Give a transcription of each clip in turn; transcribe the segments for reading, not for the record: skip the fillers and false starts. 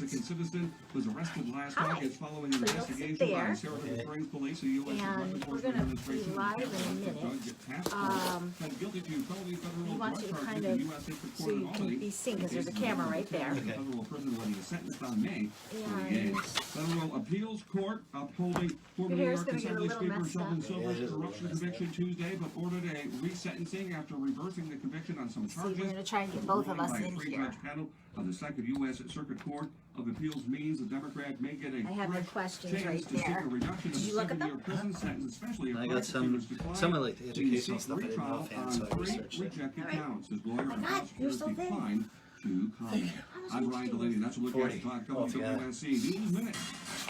Mexican citizen was arrested last August following an So you'll sit investigation by there. Syracuse Springs Police, the U.S. Drug And we're Enforcement gonna be Administration, live in a minute. pled guilty to felony federal We want drug you to charges kind in of, the U.S. District so Court in you Albany. can be seen, because there's a camera right there. In federal prison when he was sentenced on May And 28th. Federal Appeals Court upholding former New hair's York gonna get a Assembly little Speaker messed Sheldon up. Silver's Yeah, it is a little corruption messed conviction up. Tuesday, but ordered a resentencing after reversing the conviction on some See, charges. we're gonna try and get both of us By a in here. three-judge panel of the Second U.S. Circuit Court of Appeals means the Democrat may get a I have the fresh questions chance right to seek there. a reduction Did of you a look at 7-year them? prison sentence, especially if I got prosecutors decline some of like the to educational seek stuff I didn't know retrial offhand, so I on three researched it. rejected All right. counts. His lawyer Oh my and God, you're prosecutors so thin. declined to comment. I'm Brian Delaney. That's a look at 40. Talk Oh, yeah. WWSC News Minute.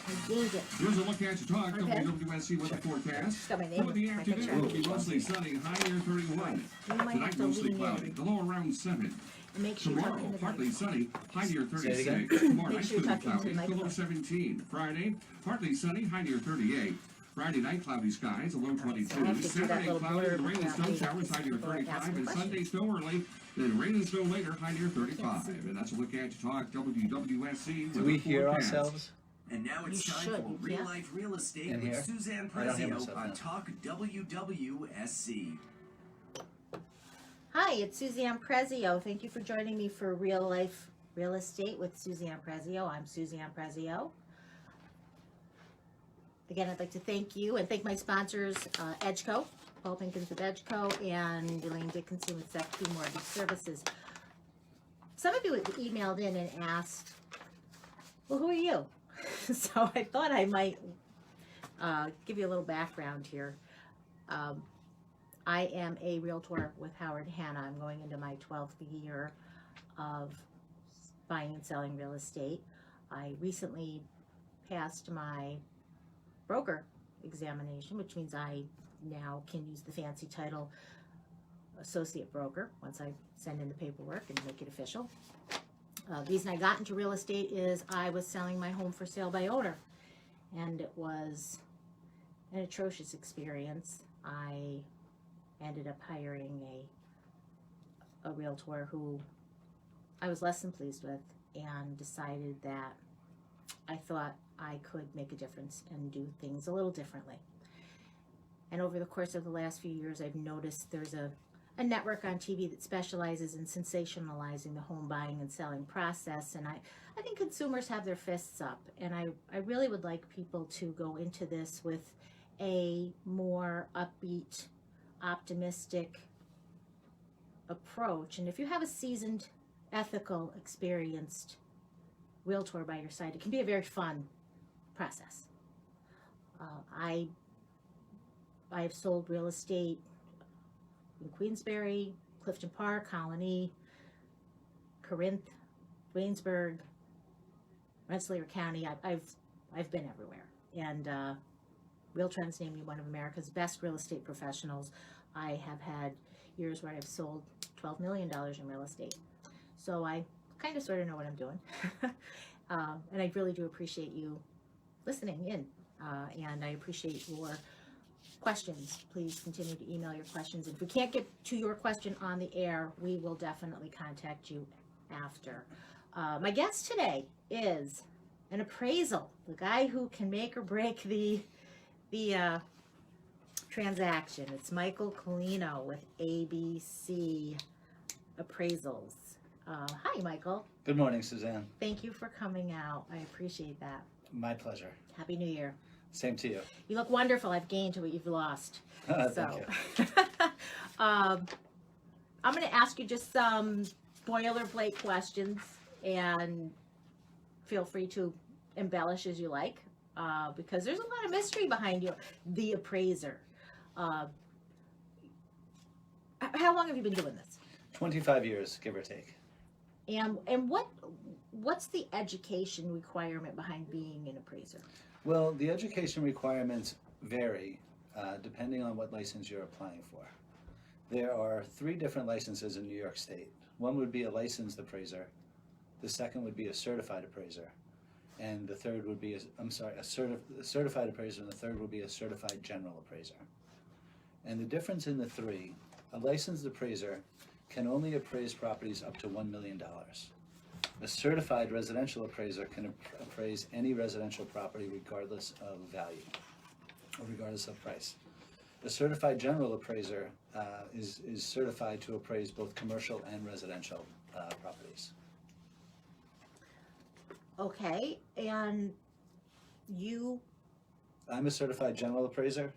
I gained it. Here's a look at your Talk Okay. WWSC weather forecast. Got my name, For the my afternoon, picture. it will be mostly sunny, high near 31. You might have Tonight, to mostly lean cloudy. in. The low around 7. Make sure you're talking Tomorrow, to the partly microphone. sunny, high near Say it again. 36. Tomorrow Make night, sure you're could be talking to the cloudy, the low microphone. 17. Friday, partly sunny, high near 38. Friday night, cloudy skies, a low 22. so I have to do that Saturday, little cloudy, blurb rain and about snow me showers, high near people are 35. asking And questions. Sunday, snow early, then rain and snow later, high near 35. And that's a look at your Talk WWSC. Do we weather hear forecast. ourselves? And now it's You time should, for you Real can't. Life Real Estate In with here? Suzanne I don't hear Prezio myself on now. Talk WWSC. Hi, it's Suzanne Prezio. Thank you for joining me for Real Life Real Estate with Suzanne Prezio. I'm Suzanne Prezio. Again, I'd like to thank you and thank my sponsors, Edgeco, Paul Pinkins of Edgeco, and Elaine Dickinson with Zephyr Mortgage Services. Some of you had emailed in and asked, well, who are you? So I thought I might give you a little background here. I am a realtor with Howard Hanna. I'm going into my 12th year of buying and selling real estate. I recently passed my broker examination, which means I now can use the fancy title associate broker once I send in the paperwork and make it official. The reason I got into real estate is I was selling my home for sale by owner, and it was an atrocious experience. I ended up hiring a realtor who I was less than pleased with, and decided that I thought I could make a difference and do things a little differently. And over the course of the last few years, I've noticed there's a network on TV that specializes in sensationalizing the home buying and selling process, and I think consumers have their fists up, and I really would like people to go into this with a more upbeat, optimistic approach. And if you have a seasoned, ethical, experienced realtor by your side, it can be a very fun process. I have sold real estate in Queensbury, Clifton Park, Colony, Corinth, Waynesburg, Rensselaer County. I've been everywhere, and RealTrends named me one of America's best real estate professionals. I have had years where I've sold $12 million in real estate, so I kind of sort of know what I'm doing. And I really do appreciate you listening in, and I appreciate your questions. Please continue to email your questions. If we can't get to your question on the air, we will definitely contact you after. My guest today is an appraisal, the guy who can make or break the transaction. It's Michael Colino with ABC Appraisals. Hi, Michael. Good morning, Suzanne. Thank you for coming out. I appreciate that. My pleasure. Happy New Year. Same to you. You look wonderful. I've gained to what you've lost. Thank So, you. I'm going to ask you just some boilerplate questions, and feel free to embellish as you like, because there's a lot of mystery behind you, the appraiser. How long have you been doing this? 25 years, give or take. And what's the education requirement behind being an appraiser? Well, the education requirements vary depending on what license you're applying for. There are 3 different licenses in New York State. One would be a licensed appraiser, the second would be a certified appraiser, and the third would be a certified appraiser, and the third would be a certified general appraiser. And the difference in the 3, a licensed appraiser can only appraise properties up to $1 million. A certified residential appraiser can appraise any residential property regardless of value or regardless of price. A certified general appraiser is certified to appraise both commercial and residential properties. Okay, and you, I'm a certified general appraiser,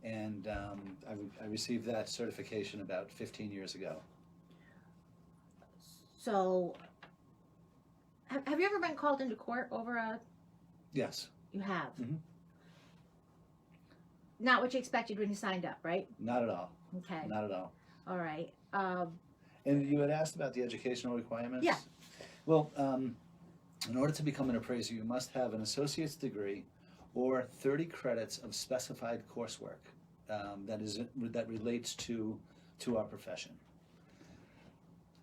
and I received that certification about 15 years ago. so, have you ever been called into court over a, Yes. you have? Mhm. Not what you expected when you signed up, right? Not at all. Okay, Not at all. all right. And you had asked about the educational requirements? Yeah. Well, in order to become an appraiser, you must have an associate's degree or 30 credits of specified coursework that relates to our profession.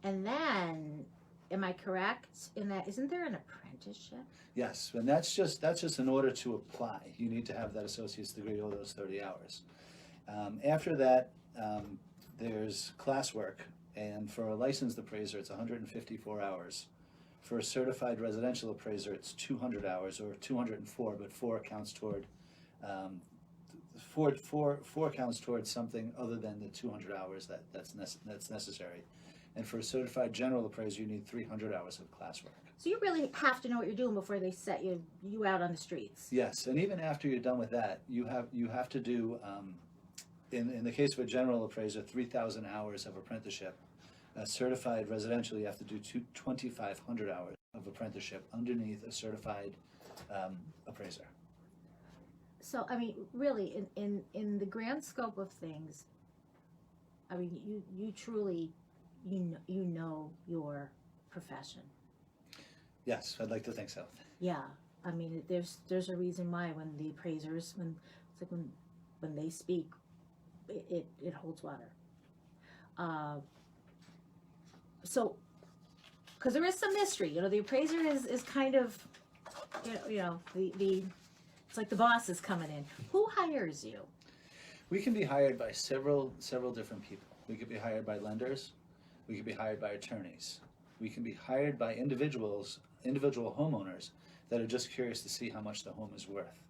And then, am I correct in that, isn't there an apprenticeship? Yes, and that's just in order to apply. You need to have that associate's degree or those 30 hours. After that, there's classwork, and for a licensed appraiser, it's 154 hours. For a certified residential appraiser, it's 200 hours, or 204, but four counts toward four counts towards something other than the 200 hours that's necessary. And for a certified general appraiser, you need 300 hours of classwork. So you really have to know what you're doing before they set you out on the streets. Yes, and even after you're done with that, you have to do, in the case of a general appraiser, 3,000 hours of apprenticeship. A certified residential, you have to do 2,500 hours of apprenticeship underneath a certified appraiser. So, I mean, really, in the grand scope of things, I mean, you truly, you know your profession. Yes, I'd like to think so. Yeah, I mean, there's a reason why when the appraisers, when they speak, it holds water. So, because there is some mystery, you know, the appraiser is kind of, you know, the it's like the boss is coming in. Who hires you? We can be hired by several different people. We could be hired by lenders. We could be hired by attorneys. We can be hired by individual homeowners that are just curious to see how much the home is worth.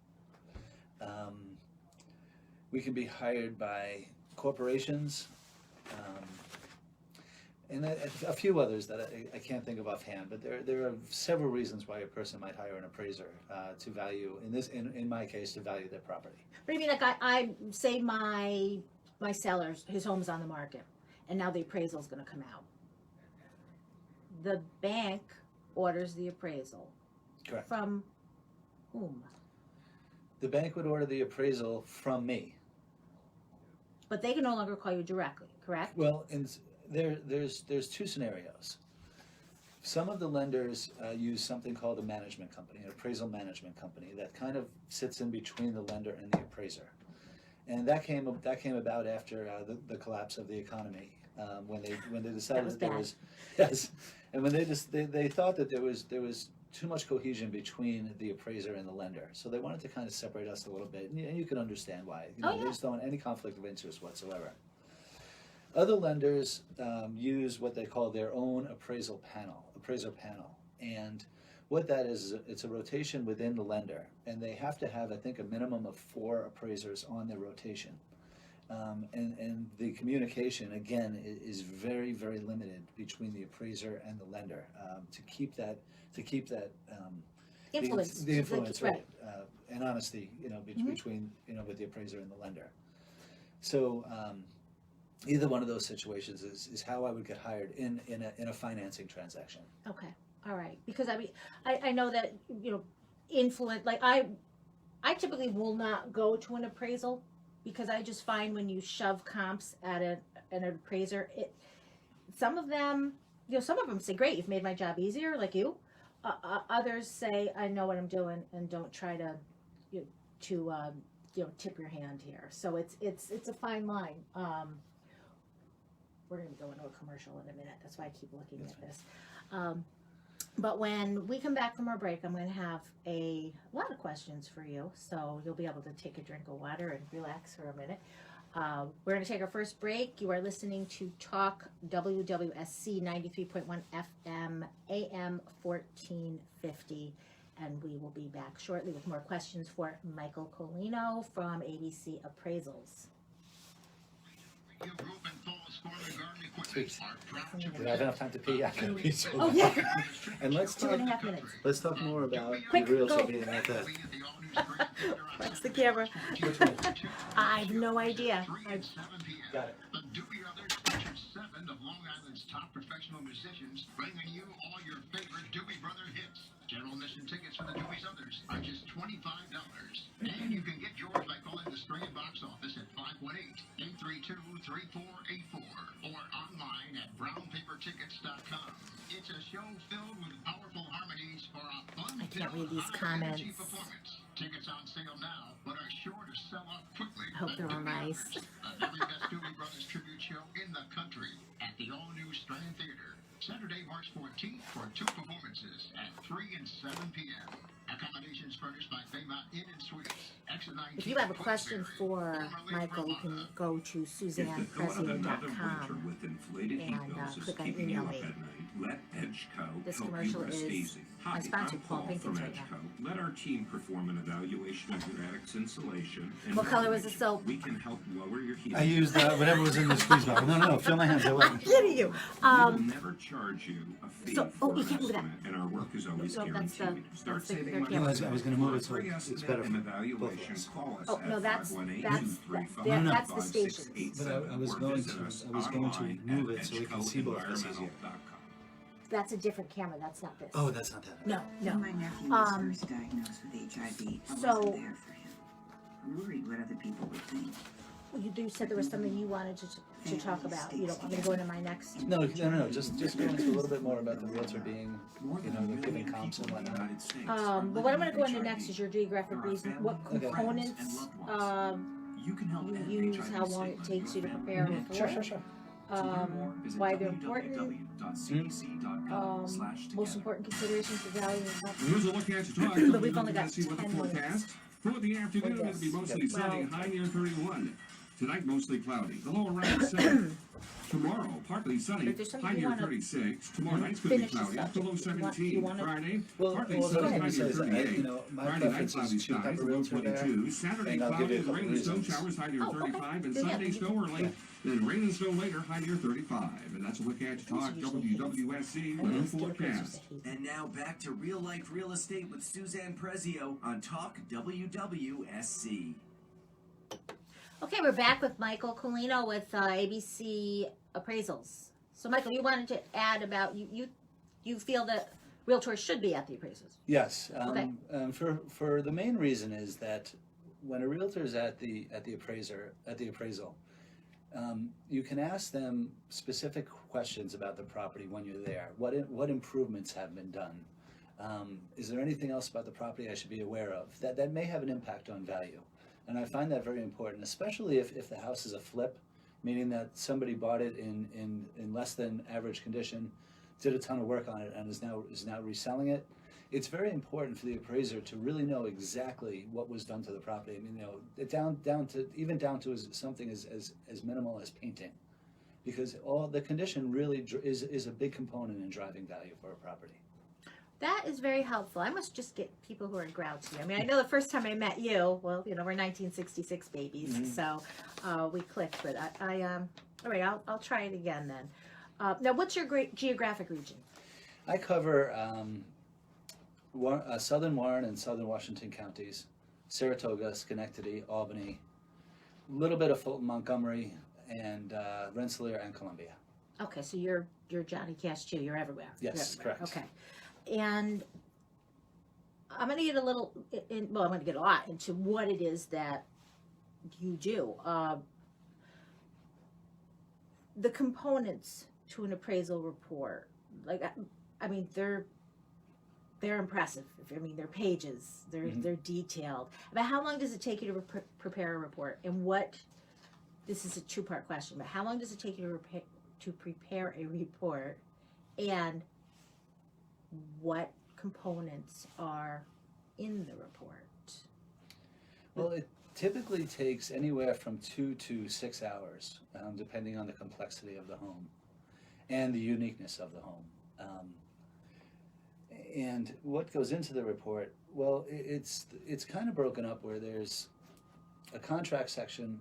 We can be hired by corporations, and a few others that I can't think of offhand. But there are several reasons why a person might hire an appraiser to value, in my case, to value their property. What do you mean, like I say my seller's, his home's on the market, and now the appraisal's gonna come out. The bank orders the appraisal. Correct. From whom? The bank would order the appraisal from me. But they can no longer call you directly, correct? Well, there's two scenarios. Some of the lenders use something called a management company, an appraisal management company, that kind of sits in between the lender and the appraiser. And that came about after the collapse of the economy, when they decided that there was, yes, and when they thought that there was too much cohesion between the appraiser and the lender, so they wanted to kind of separate us a little bit, and you can understand why. You know, Oh, yeah. They just don't want any conflict of interest whatsoever. Other lenders use what they call their own appraiser panel, and what that is it's a rotation within the lender, and they have to have, I think, a minimum of 4 appraisers on their rotation. And the communication, again, is very, very limited between the appraiser and the lender, to keep that Influence. the influence, Right. right, and honesty, you know, between, you know, with the appraiser and the lender. So either one of those situations is how I would get hired in a financing transaction. Okay, all right. Because I mean, I know that, you know, influence, like I typically will not go to an appraisal, because I just find when you shove comps at an appraiser, some of them say, great, you've made my job easier, like you. Others say, I know what I'm doing, and don't try to tip your hand here. So it's a fine line. We're going to go into a commercial in a minute. That's why I keep looking at this. But when we come back from our break, I'm going to have a lot of questions for you. So you'll be able to take a drink of water and relax for a minute. We're going to take our first break. You are listening to Talk WWSC 93.1 FM AM 1450. And we will be back shortly with more questions for Michael Colino from ABC Appraisals. Did I have enough time to pee? I can pee so Oh, yeah. And let's 2.5 minutes. let's talk more about Quick, the realtor go. being at the. What's the camera? I have no idea. Got it. The Dewey Brothers featured 7 of Long Island's top professional musicians, bringing you all your favorite Dewey Brother hits. General admission tickets for the Dewey's Others are just $25. And you can get yours by calling the String box office at 518-832-3484 or online at brownpapertickets.com. It's a show filled with powerful harmonies for a fun I can't read these comments. performance. Tickets on sale now, but are sure to sell out quickly. I hope they're all nice. The very best Dewey Brothers tribute show in the country at the all-new Strand Theater. Saturday, March 14th for 2 performances at 3 and 7 p.m. Accommodations furnished by Baymont Inn and Suites. Exit 19. If you have a question for Michael, you can go to If the thought of another winter SuzannePrezio.com. with inflated heat and, bills is click on keeping you email up me. at night, let EdgeCo This help commercial you rest is easy. Hi, my sponsor, I'm Paul Paul Pinkins, from right now. EdgeCo. Let our team perform an evaluation of your attic's insulation. And What color was the ventilation. soap? We can help lower your heat. I used whatever was in the squeeze bottle. No, feel my hands. They're wet. I'm kidding you. We will never charge you a fee so- for you an can't move that. estimate, and our work is always No, that's the- guaranteed. Start that's the saving clear money. camera. I was gonna move it so For free it's estimate better and for both of evaluation, us. call us Oh, at no, that's 518-235-5567 that's the stations. But I was or going visit to- us I was going to online move at it so we can see both of us easier. edgecoenvironmental.com. That's a different camera. That's not this. Oh, that's not that. No, no. When my nephew was Um, first diagnosed with HIV, I so- wasn't there for him. I'm worried what other people would think. Well, you said there was something you wanted to talk about. You don't want me to go into my next. No. Just go into a little bit more about the realtor being, giving comps and whatnot. But what I'm going to go into next is your geographic reason. What components You can help end you use, HIV how long it stigma takes in you to your prepare a family. report. Sure. To learn more, visit Why they're important. www.cdc.gov/together. Most important considerations for value and stuff. Here's a look at to talk But we've only got WWSC weather 10 forecast. minutes. For the afternoon, For it'll this. be mostly Yep. sunny, Well, high near 31. Tonight, mostly cloudy. The low around 7. Tomorrow, partly sunny, If there's something high you near wanna 36. Tomorrow night's going to be finish this cloudy, up. up to low You 17. wanna- Friday, Well, partly well, sunny, let me high say near is, 38. my Friday night, preference cloudy is to have skies, a low realtor there, 22. Saturday, and I'll give you cloudy a with couple rain and snow reasons. showers, high near Oh, okay. 35. And Then yeah, Sunday, we snow can- early. Yeah. Then rain and snow later, high near 35. And that's a look at to talk WWSC weather forecast. And now back to real life real estate with Suzanne Prezio on Talk WWSC. Okay, we're back with Michael Colino with ABC Appraisals. So, Michael, you wanted to add about you feel that realtors should be at the appraisals. Yes. Okay. For the main reason is that when a realtor is at the appraisal, you can ask them specific questions about the property when you're there. What improvements have been done? Is there anything else about the property I should be aware of that may have an impact on value? And I find that very important, especially if the house is a flip, meaning that somebody bought it in less than average condition, did a ton of work on it, and is now reselling it. It's very important for the appraiser to really know exactly what was done to the property. I mean, down to something as minimal as painting, because all the condition really is a big component in driving value for a property. That is very helpful. I must just get people who are grouchy. I mean, I know the first time I met you, well, we're 1966 babies, Mhm. so we clicked. But all right, I'll try it again then. Now, what's your great geographic region? I cover southern Warren and southern Washington counties, Saratoga, Schenectady, Albany, a little bit of Fulton, Montgomery, and Rensselaer and Columbia. Okay, so you're Johnny Cash too. You're everywhere. Yes, You're everywhere. correct. Okay, and I'm going to get a little. I'm going to get a lot into what it is that you do. The components to an appraisal report, like I mean, they're impressive. I mean, they're pages. They're detailed. But how long does it take you to prepare a report? And what? This is a two-part question. But how long does it take you to prepare a report? And what components are in the report? Well, typically takes anywhere from 2 to 6 hours, depending on the complexity of the home and the uniqueness of the home. And what goes into the report? Well, it's kind of broken up where there's a contract section,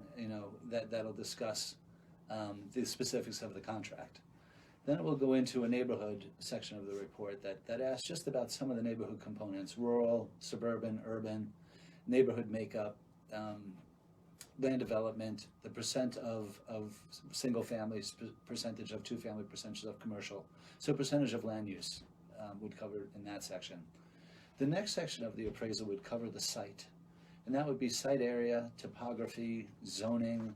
that'll discuss the specifics of the contract. Then it will go into a neighborhood section of the report that asks just about some of the neighborhood components: rural, suburban, urban, neighborhood makeup, land development, the percent of single families, percentage of two family, percentage of commercial. So percentage of land use would cover in that section. The next section of the appraisal would cover the site, and that would be site area, topography, zoning,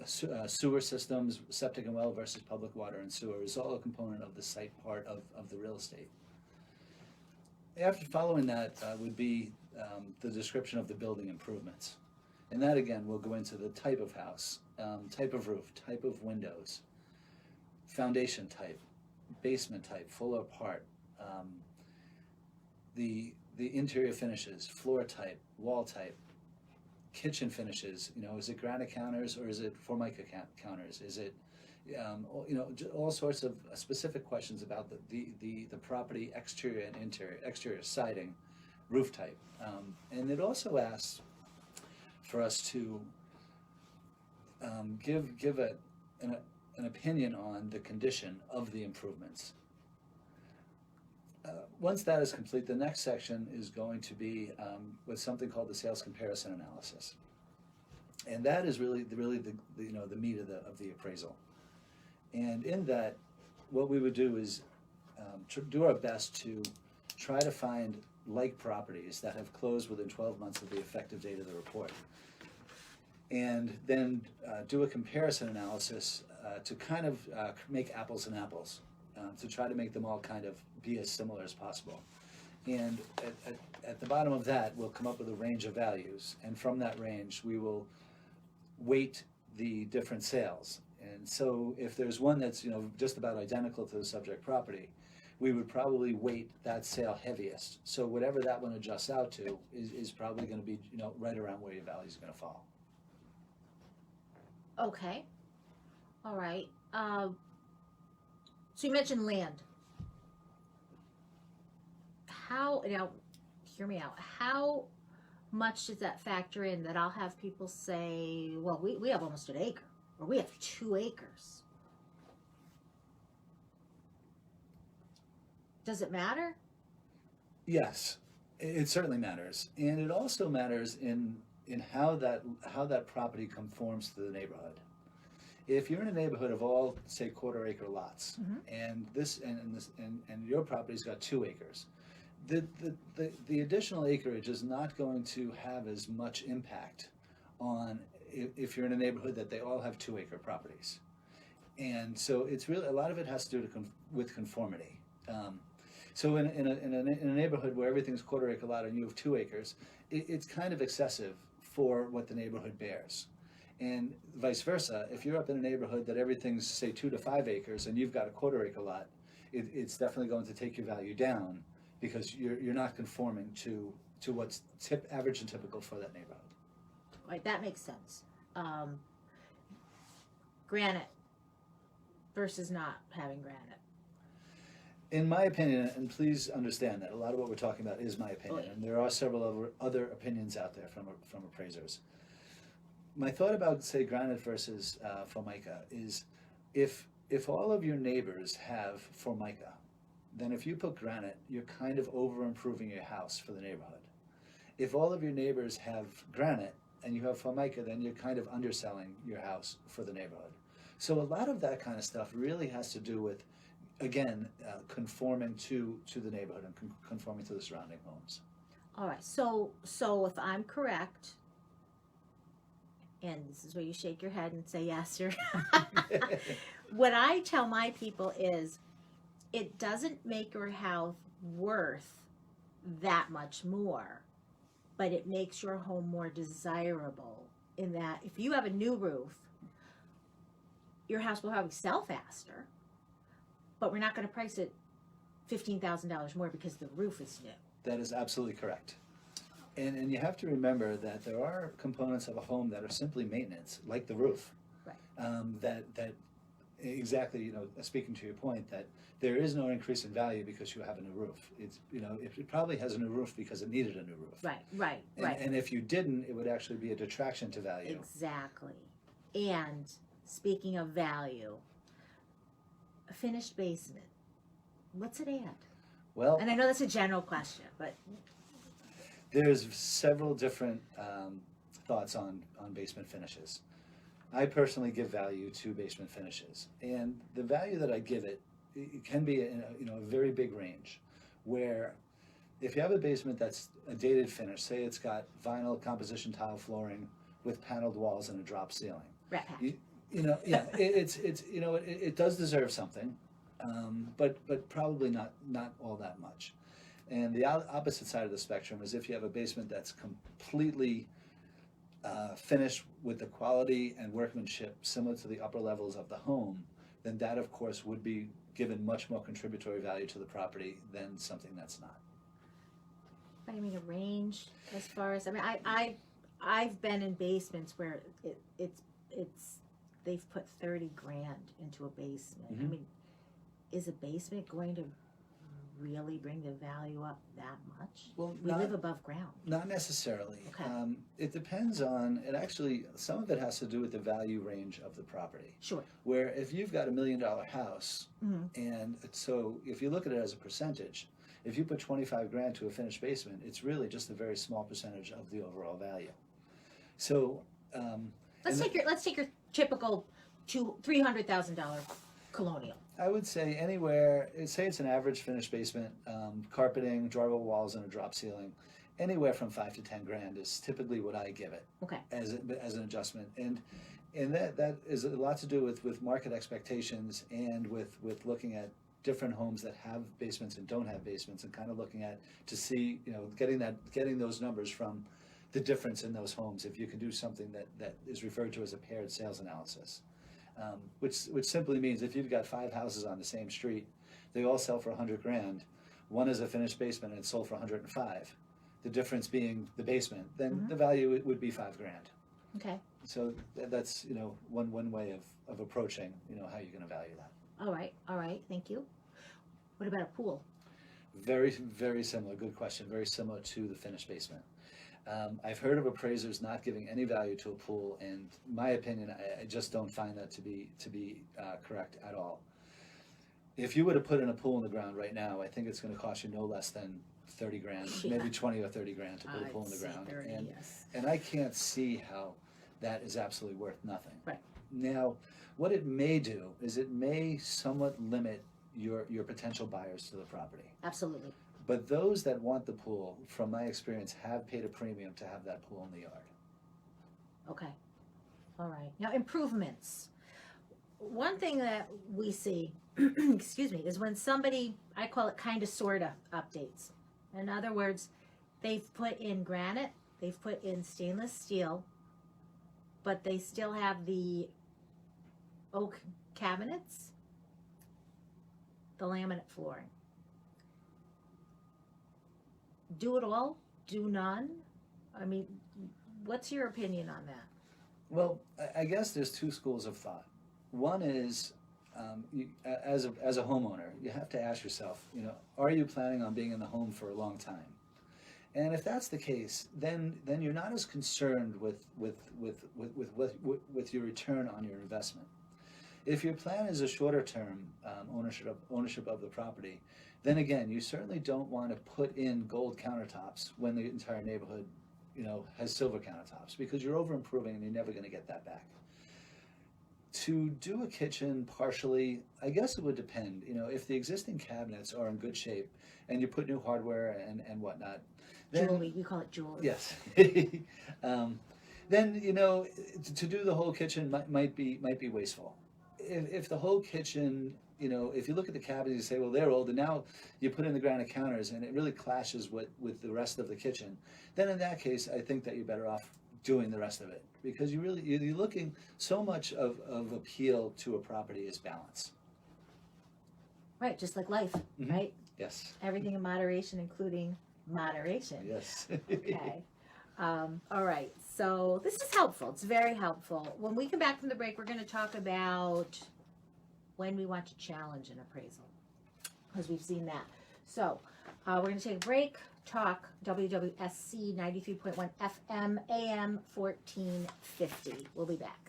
sewer systems, septic and well versus public water and sewer is all a component of the site part of the real estate. After following that would be the description of the building improvements. And that again will go into the type of house, type of roof, type of windows, foundation type, basement type, full or part, the interior finishes, floor type, wall type, kitchen finishes, is it granite counters or is it Formica counters? Is it, all sorts of specific questions about the property exterior and interior, exterior siding, roof type. And it also asks for us to give an opinion on the condition of the improvements. Once that is complete, the next section is going to be with something called the sales comparison analysis, and that is really the meat of the appraisal. And in that, what we would do is do our best to try to find like properties that have closed within 12 months of the effective date of the report, and then do a comparison analysis to kind of make apples and apples, to try to make them all kind of be as similar as possible. And at the bottom of that, we'll come up with a range of values, and from that range, we will weight the different sales. And so if there's one that's just about identical to the subject property, we would probably weight that sale heaviest. So whatever that one adjusts out to is probably going to be right around where your value is going to fall. Okay. All right. So you mentioned land. Now, hear me out. How much does that factor in that I'll have people say, well, we have almost an acre, or we have 2 acres? Does it matter? Yes, it certainly matters. And it also matters in how that property conforms to the neighborhood. If you're in a neighborhood of all, say, quarter-acre lots, and your property's got 2 acres, the additional acreage is not going to have as much impact on if you're in a neighborhood that they all have 2-acre properties. And so it's really, a lot of it has to do with conformity. So in a neighborhood where everything's quarter-acre lot and you have 2 acres, it's kind of excessive for what the neighborhood bears. And vice versa, if you're up in a neighborhood that everything's, say, 2 to 5 acres and you've got a quarter-acre lot, it's definitely going to take your value down because you're not conforming to what's average and typical for that neighborhood. Right, that makes sense. Granite versus not having granite. In my opinion, and please understand that a lot of what we're talking about is my opinion, and there are several other opinions out there from appraisers. My thought about, say, granite versus Formica is if all of your neighbors have Formica, then if you put granite, you're kind of over-improving your house for the neighborhood. If all of your neighbors have granite and you have Formica, then you're kind of underselling your house for the neighborhood. So a lot of that kind of stuff really has to do with, again, conforming to the neighborhood and conforming to the surrounding homes. All right, so if I'm correct, and this is where you shake your head and say yes, or what I tell my people is, it doesn't make your house worth that much more, but it makes your home more desirable in that if you have a new roof, your house will probably sell faster, but we're not going to price it $15,000 more because the roof is new. That is absolutely correct. And you have to remember that there are components of a home that are simply maintenance, like the roof. Right. That exactly, you know, speaking to your point, that there is no increase in value because you have a new roof. It's, you know, it probably has a new roof because it needed a new roof. Right. And if you didn't, it would actually be a detraction to value. Exactly. And speaking of value, a finished basement, what's it add? Well, And I know that's a general question, but there's several different thoughts on basement finishes. I personally give value to basement finishes, and the value that I give it, it can be in a, you know, a very big range, where if you have a basement that's a dated finish, say it's got vinyl composition tile flooring with paneled walls and a drop ceiling, Rat Pack. you know, yeah, it's you know, it does deserve something, but probably not all that much. And the opposite side of the spectrum is if you have a basement that's completely finished with the quality and workmanship similar to the upper levels of the home, then that of course would be given much more contributory value to the property than something that's not. I mean, a range as far as, I mean, I've been in basements where it's they've put 30 grand into a basement. I Mhm. mean, is a basement going to really bring the value up that much? Well, We live above ground. Not necessarily. Okay. It depends on, and actually some of it has to do with the value range of the property. Sure. Where if you've got $1 million house, Mhm. and so if you look at it as a percentage, if you put 25 grand to a finished basement, it's really just a very small percentage of the overall value. So Let's and take your typical $300,000 colonial. I would say anywhere, say it's an average finished basement, carpeting, drywall walls, and a drop ceiling, anywhere from 5 to 10 grand is typically what I give it Okay. as an adjustment, and that is a lot to do with market expectations and with looking at different homes that have basements and don't have basements, and kind of looking at to see, you know, getting those numbers from the difference in those homes. If you can do something that is referred to as a paired sales analysis. Which simply means if you've got 5 houses on the same street, they all sell for 100 grand. One is a finished basement and it's sold for 105. The difference being the basement, then the value would be 5 grand. Okay. So that's, you know, one way of approaching, you know, how you're going to value that. All right. Thank you. What about a pool? Very, very similar. Good question. Very similar to the finished basement. I've heard of appraisers not giving any value to a pool, and my opinion, I just don't find that to be correct at all. If you were to put in a pool in the ground right now, I think it's going to cost you no less than 30 grand, Yeah. maybe 20 or 30 grand to put a pool in the I'd say ground. 30, And yes. and I can't see how that is absolutely worth nothing. Right. Now, what it may do is it may somewhat limit your potential buyers to the property. Absolutely. But those that want the pool, from my experience, have paid a premium to have that pool in the yard. Okay. All right. Now, improvements. One thing that we see, excuse me, is when somebody, I call it kind of sort of updates. In other words, they've put in granite, they've put in stainless steel, but they still have the oak cabinets, the laminate flooring. Do it all? Do none? I mean, what's your opinion on that? Well, I guess there's two schools of thought. One is, as a homeowner, you have to ask yourself, you know, are you planning on being in the home for a long time? And if that's the case, then you're not as concerned with your return on your investment. If your plan is a shorter term ownership of the property, then again, you certainly don't want to put in gold countertops when the entire neighborhood, you know, has silver countertops, because you're over improving and you're never going to get that back. To do a kitchen partially, I guess it would depend. You know, if the existing cabinets are in good shape and you put new hardware and whatnot, then Jewelry, we call it jewelry. yes. Then, you know, to do the whole kitchen might be wasteful. If the whole kitchen, you know, if you look at the cabinets, you say, well, they're old, and now you put in the granite counters, and it really clashes with the rest of the kitchen, then in that case, I think that you're better off doing the rest of it, because you're looking, so much of appeal to a property is balance. Right, just like life, Mhm. right? Yes. Everything in moderation, including Moderation. Yes. Okay. All right. So this is helpful. It's very helpful. When we come back from the break, we're going to talk about when we want to challenge an appraisal, because we've seen that. So we're going to take a break. Talk WWSC 93.1 FM AM 1450. We'll be back.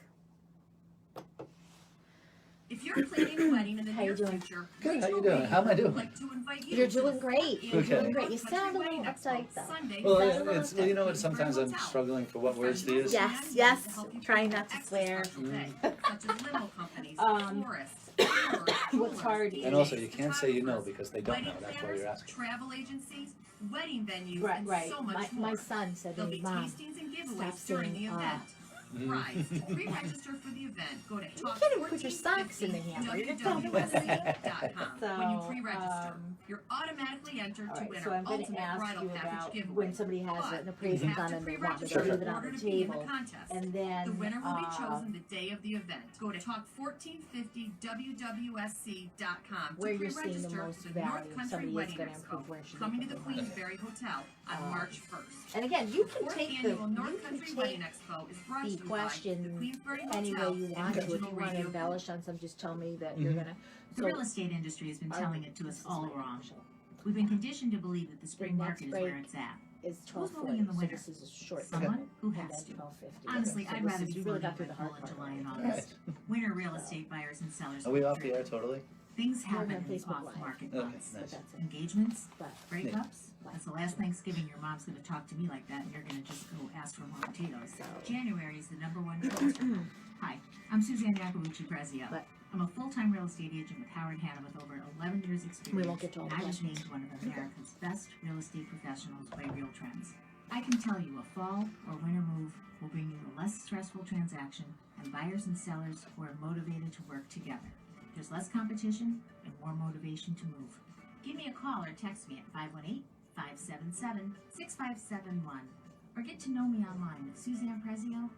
If you're planning a wedding in the How you near doing? future, Good, how you Rachel doing? Ray How am I doing? would like to invite you You're to doing the great. You're Okay. doing great. You Country sound a little Wedding Expo, uptight though. Sunday, Well, February it's, well, you know what, 11th, sometimes I'm Hotel. struggling for what words to use. Yes, yes. Trying not to swear. Such as limo companies, florists, What's hard And also, you can't say you know because they don't know, that's why you're asking. Travel agencies, wedding venues, Right, and right. so much My more. son said to There'll me, be Mom, tastings and stop giveaways during the saying, event. Mm. Right. To pre-register for the event, go to you can't even put your socks in the hamper. You're telling me what to say. www.wsc.com. When you So, pre-register, you're automatically entered All to right, win so our I'm going to ultimate ask bridal you package about giveaway. when somebody has But an you appraisal have done to and they want me to pre-register leave in it on order the to be in the table. contest. And then, The winner will be chosen the day of the event. Go to talk1450wwsc.com where to you're seeing the pre-register most for the value, North Country somebody is Wedding going to Expo improve where she coming to the lives in London. Queensberry Hotel on March 1st. And again, you can Fourth take annual you North can Country Wedding take Expo is brought to the you by question the Queensberry any way Hotel you and want to. If you Regional want to Radio embellish on some, just tell me that Mm-hmm. you're going to. The real estate industry has been telling it to this us is all my wrong. commercial. We've been conditioned to believe that the spring next market is break where it's at. Is Who's 12:40, moving in the so winter? this is a short Someone who and has then to. 12:50. Honestly, So I'd this rather is- be you really got floating through the by hard Poland, part. July, and All August. right. Winter real estate buyers and sellers. Are we are off the air totally? Things We're happen on in the Facebook Live. off-market Okay, months. nice. But that's it. Engagements, But breakups. That's the last Thanksgiving your mom's going to talk to me like that, and you're going to just go ask for more potatoes. So- January is the #1 choice. Hi, I'm Suzanne Prezio. But- I'm a full-time real estate agent with Howard Hanna with over 11 years experience. We won't get to all the and I was questions. named one of America's best real estate professionals by Real Trends. I can tell you a fall or winter move will bring you a less stressful transaction and buyers and sellers who are motivated to work together. There's less competition and more motivation to move. Give me a call or text me at 518-577-6571 or get to know me online at SuzannePrezio.com.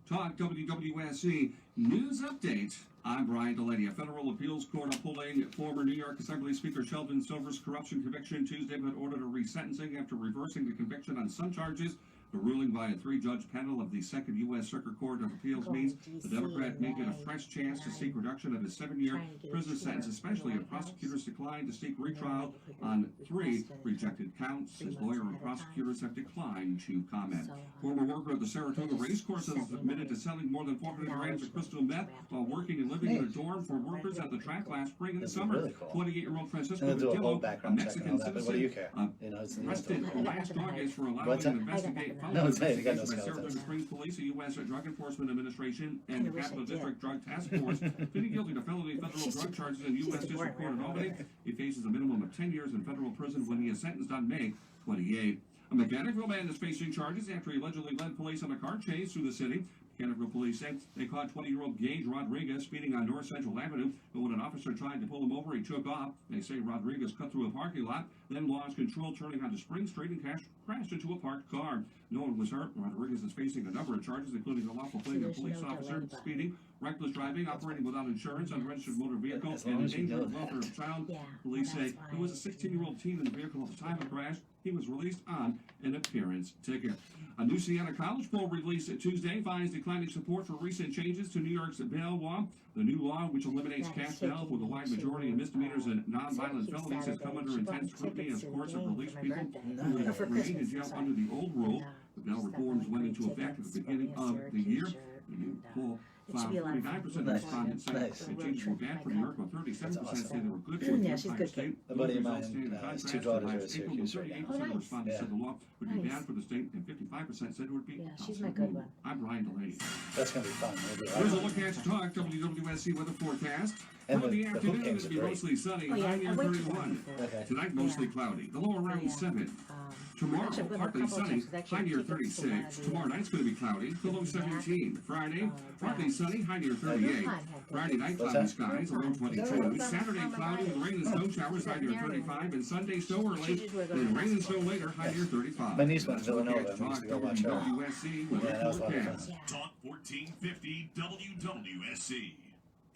Talk WWSC News Update. I'm Brian Delaney. A federal appeals court upholding former New York Assembly Speaker Sheldon Silver's corruption conviction Tuesday, but ordered a resentencing after reversing the conviction on some charges. The ruling by a three-judge panel of the Second U.S. Circuit Court of Appeals means the Democrat may get a fresh chance to seek reduction of his 7-year prison sentence, especially if prosecutors decline to seek retrial on 3 rejected counts. His lawyer and prosecutors have declined to comment. Former worker at the Saratoga Racecourse has admitted to selling more than 400 grams of crystal meth while working and living in a dorm for workers at the track last spring and This is summer. really cool. 28-year-old Francisco I'm gonna do a whole Matillo, a background check and all Mexican that, but what do you citizen, care? You know, it's the arrested news. last August for allowing What's to that? investigate I got No, it's following me. You got no investigations by skeletons. Saratoga Springs Police, the U.S. Drug Enforcement Administration, I and the wish I Capital did. District Drug Task Force. Pleading guilty to felony federal She's drug too- charges in she's U.S. too District boring Court in right Albany. He faces a minimum of 10 years in federal prison when he is sentenced on May 28. A Mechanicsville man is facing charges after he allegedly led police on a car chase through the city. Mechanicsville police said they caught 20-year-old Gage Rodriguez speeding on North Central Avenue, but when an officer tried to pull him over, he took off. They say Rodriguez cut through a parking lot, then lost control, turning onto Spring Street and crashed into a parked car. No one was hurt. Rodriguez is facing a number of charges, including unlawful fleeing a there's police no officer, delay button. speeding, reckless driving, operating without insurance, unregistered motor vehicle, As long and as you know endangering the welfare of a child. Yeah, Police well, say that's there was a why. 16-year-old teen in the vehicle at the time of the crash. He was released on an appearance ticket. A new Siena College poll released Tuesday finds declining support for recent changes to New York's bail law. The new law, which eliminates That is cash bail with a wide taking me majority of to, misdemeanors and nonviolent Saturday, felonies, has come under she bought intense scrutiny tickets as to the courts have game released for my people birthday. who Or were for remained in Christmas, jail sorry. under the old rule. And, The bail she's got reforms my went great into effect at tickets, the beginning bought me a of the year. Syracuse The new shirt, poll it should found be a lot of fun. 49% of Nice. respondents said Nice. the changes were bad for New York, while 37% That's said they were good for Yeah, the she's entire good kid. state. A buddy of Those mine, results stand in his contrast two to daughters are last at April, Syracuse when right now. 38% Oh, of nice. respondents Yeah. said the law would be Nice. bad for the state, and 55% said it would be Yeah, she's helpful. my good one. I'm Brian Delaney. That's gonna be fun. Maybe Here's a look at Talk WWSC weather forecast. And For the the hoop afternoon, games it'll are be great. mostly sunny, Oh, yeah, high I near went to one 31. before. Okay. Tonight, mostly Yeah. cloudy. The low around Yeah. 7. Um, Tomorrow, Actually, I've been a partly couple sunny, times, 'cause actually high near tickets to one 36. of the, Tomorrow night's going to be cloudy, the low Back, 17. Friday, partly Browns. sunny, high near 38. Groupon had Friday night, What's cloudy that? skies, a low Groupon. 22. Groupon. Saturday, cloudy with rain and snow showers, high near 35. And Sunday, snow early, She's where then rain and basketball. snow later, high near 35. My niece went to That's a look Villanova. at We used Talk to go watch her. WWSC weather Yeah, that was a lot of fun. forecast. Yeah. Talk 1450 WWSC.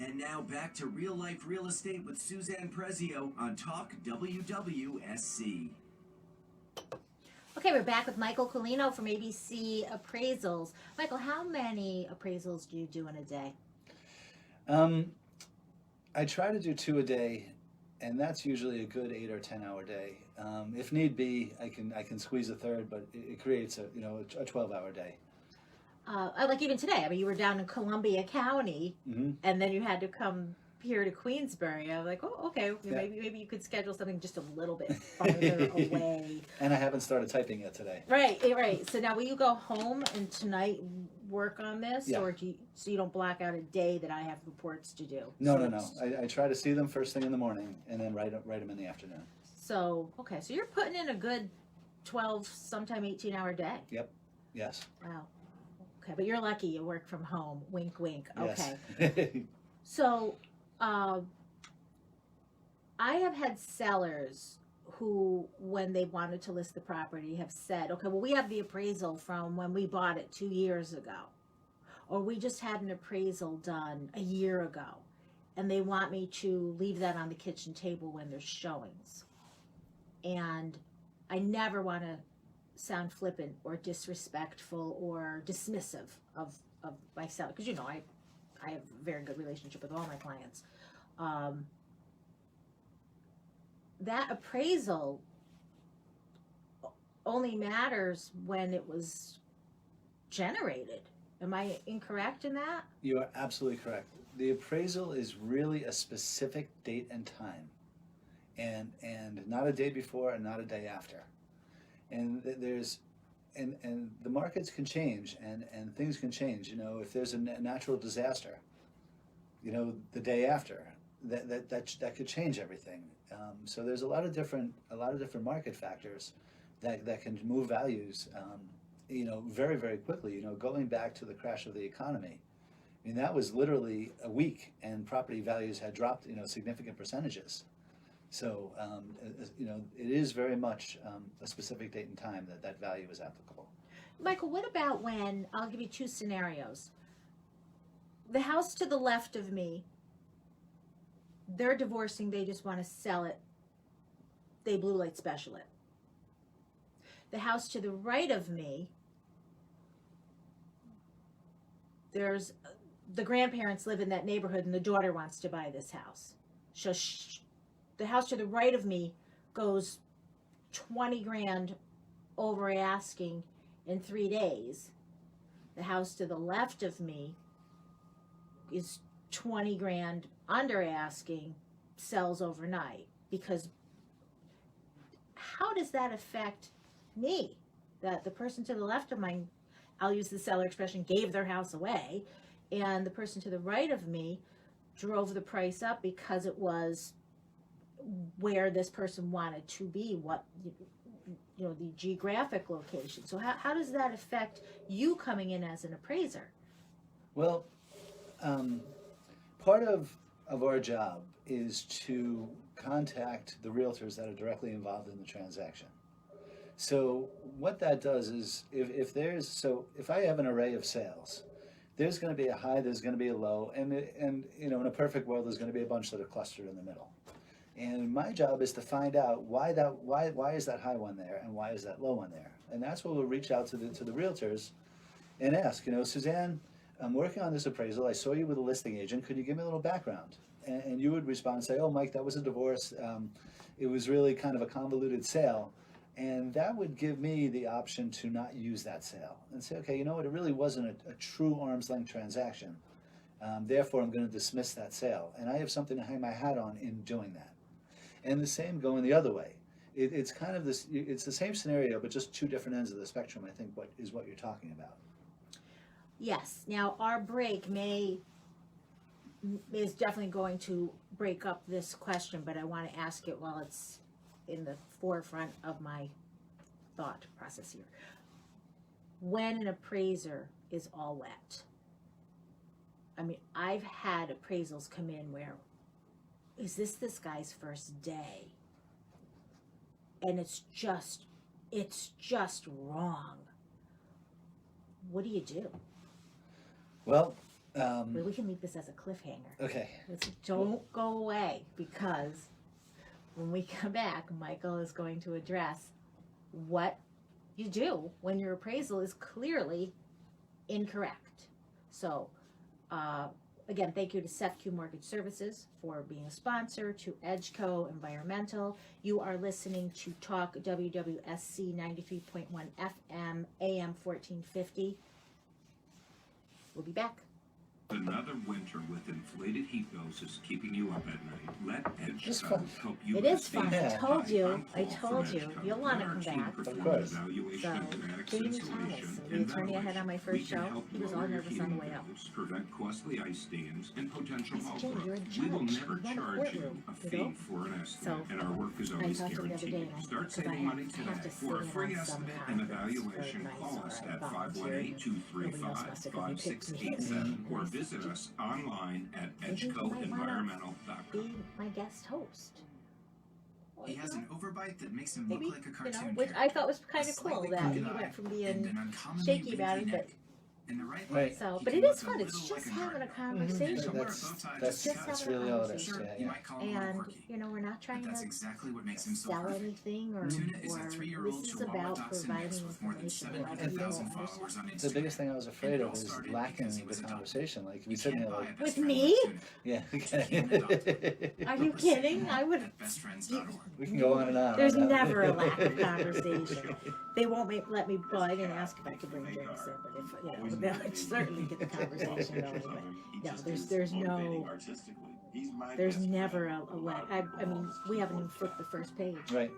And now back to real life real estate with Suzanne Prezio on Talk WWSC. Okay, we're back with Michael Colino from ABC Appraisals. Michael, how many appraisals do you do in a day? I try to do 2 a day, and that's usually a good 8 or 10 hour day. If need be, I can squeeze a third, but it creates a 12-hour day. Like even today, I mean, you were down in Columbia County, and then you had to come here to Queensbury. I'm like, oh, okay, Yeah. maybe you could schedule something just a little bit farther away. And I haven't started typing yet today. Right. So now, will you go home and tonight work on this, Yeah. or so you don't block out a day that I have reports to do? No. it's- I try to see them first thing in the morning, and then write them in the afternoon. So okay, so you're putting in a good 12, sometime 18-hour day. Yes. Wow. Okay, but you're lucky you work from home. Wink, wink. Okay. Yes. So, I have had sellers who, when they wanted to list the property, have said, okay, well, we have the appraisal from when we bought it 2 years ago, or we just had an appraisal done a year ago, and they want me to leave that on the kitchen table when there's showings. And I never want to sound flippant or disrespectful or dismissive of my seller, because I have a very good relationship with all my clients. That appraisal only matters when it was generated. Am I incorrect in that? You are absolutely correct. The appraisal is really a specific date and time, and not a day before and not a day after. And and the markets can change, and things can change. If there's a natural disaster, the day after, that could change everything. So there's a lot of different market factors that can move values, very, very quickly. Going back to the crash of the economy, I mean, that was literally a week, and property values had dropped, significant percentages. So, it is very much a specific date and time that value is applicable. Michael, what about when, I'll give you two scenarios. The house to the left of me, they're divorcing, they just want to sell it. They blue light special it. The house to the right of me, there's the grandparents live in that neighborhood and the daughter wants to buy this house. So the house to the right of me goes 20 grand over asking in 3 days. The house to the left of me is 20 grand under asking, sells overnight. Because how does that affect me? That the person to the left of mine, I'll use the seller expression, gave their house away, and the person to the right of me drove the price up because it was where this person wanted to be, what the geographic location. So how does that affect you coming in as an appraiser? Well, part of our job is to contact the realtors that are directly involved in the transaction. So what that does is, if I have an array of sales, there's going to be a high, there's going to be a low, and in a perfect world, there's going to be a bunch that are clustered in the middle. And my job is to find out why is that high one there and why is that low one there. And that's where we'll reach out to the realtors and ask, Suzanne, I'm working on this appraisal. I saw you with a listing agent. Could you give me a little background? And you would respond and say, oh, Mike, that was a divorce. It was really kind of a convoluted sale. And that would give me the option to not use that sale and say, okay, it really wasn't a true arm's length transaction. Therefore, I'm going to dismiss that sale. And I have something to hang my hat on in doing that. And the same going the other way. It's kind of this, it's the same scenario, but just two different ends of the spectrum, I think, what you're talking about. Yes. Now, our break is definitely going to break up this question, but I want to ask it while it's in the forefront of my thought process here. When an appraiser is all wet, I mean, I've had appraisals come in where, is this guy's first day? And it's just wrong. What do you do? Well, Well, we can leave this as a cliffhanger. Okay. Don't go away, because when we come back, Michael is going to address what you do when your appraisal is clearly incorrect. So, again, thank you to SEFQ Mortgage Services for being a sponsor, to Edgeco Environmental. You are listening to Talk WWSC 93.1 FM, AM 1450. We'll be back. Another winter with inflated heat bills is keeping you up at night. Let It's Edgeco fun. help you. It with is fun. I savings. told you. I'm I Paul told from you. Edgeco. You'll want to Let our come team back. provide Of course. evaluation So, of attic Jamie insulation Thomas, and the attorney I had on my ventilation. first We can show, help he was lower all your nervous on the heating way up. bills, prevent costly ice stands and potential I said, hall Jim, growth. you're a We will judge. never You run a charge you courtroom, a you fee know? for an estimate, So, and our work is I always talked to him the other day, guaranteed. and I Start because I saving money have today. to For a sit in free on some estimate and conference evaluation, for call nice us or at volunteering. Nobody else must have, 'cause they picked me. 518-235-5687 or And I said, visit us online at I think you might wanna edgecoenvironmental.com. be my guest host. He has an overbite that makes him Maybe, look like a you know, cartoon which I character. thought was kind A of cool slightly that he crooked eye went from and being an uncommonly shaky about wrinkly it, but neck. In the right Right. light, so, he but can it look is a fun. It's little like just a having a gardener. conversation. Somewhere That's- a bow tie that's- just Just that's having a really all it is. conversation. Yeah, You yeah. might call him a little And quirky, you know, we're not but trying that's to exactly what makes him so sell perfect. anything, or Tuna is a this 3-year-old is Chihuahua about dachshund providing mix with more than information to let 700,000 people followers on Instagram. The biggest thing I was afraid And it of all is started lacking because he was the adopted. conversation. Like, You we sitting can't there buy a like, best With friend me? tuna. yeah, Are you kidding? I would. Bestfriends.org. we can go on and on. There's never a lack of conversation. They won't let me. Well, I didn't ask if I could bring drinks in, but if you know, they'll certainly get the conversation going. But no, there's never a lack. I mean, we haven't even flipped the first page. Right.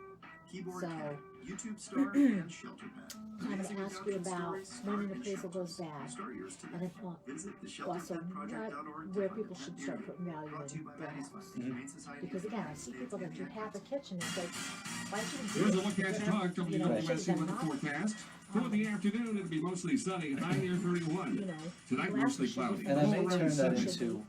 Keyboard So- Cat, YouTube star, and Shelter Pet. I'm going Amazing to ask you adoption about stories when start an in appraisal goes shelters. bad, Start yours today. and if Visit also theshelterpetproject.org to where find people a should pet start near you. putting value Brought to you in by their Maddie's house. Fund, Humane Society Because for again, I Pets, see Kids, people that and do half a Pediatrics. kitchen. It's like, why didn't you Here's do a look at Talk you know, WWSC should've weather done forecast. For the afternoon, it'll be mostly sunny, high near 31. you know, Tonight, last mostly should be cloudy. And I may Low around turn that 70. into Tomorrow,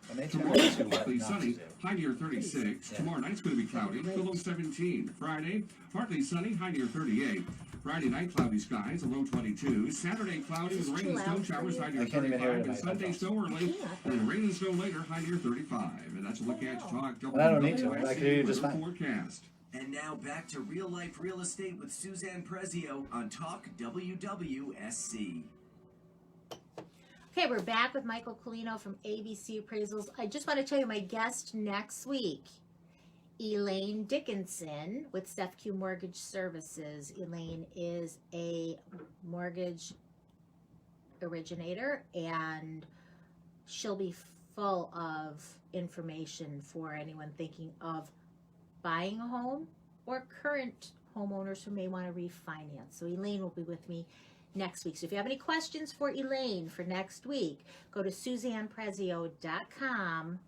what partly not to sunny, do. high near 36. Yeah. Tomorrow night's going to be cloudy, the low 17. Friday, partly sunny, high near 38. Friday night, cloudy skies, a low 22. Saturday, cloudy with Is this rain and too snow loud for showers, you? high I near can't even hear it 35. in And my Sunday, headphones. snow early, Yeah. and rain and snow later, high near 35. And that's a look at Talk And I don't need to. I WWSC can hear you just weather fine. forecast. And now back to Real Life Real Estate with Suzanne Prezio on Talk WWSC. Okay, we're back with Michael Colino from ABC Appraisals. I just want to tell you my guest next week, Elaine Dickinson with SEFQ Mortgage Services. Elaine is a mortgage originator, and she'll be full of information for anyone thinking of buying a home or current homeowners who may want to refinance. So Elaine will be with me next week. So if you have any questions for Elaine for next week, go to SuzannePrezio.com,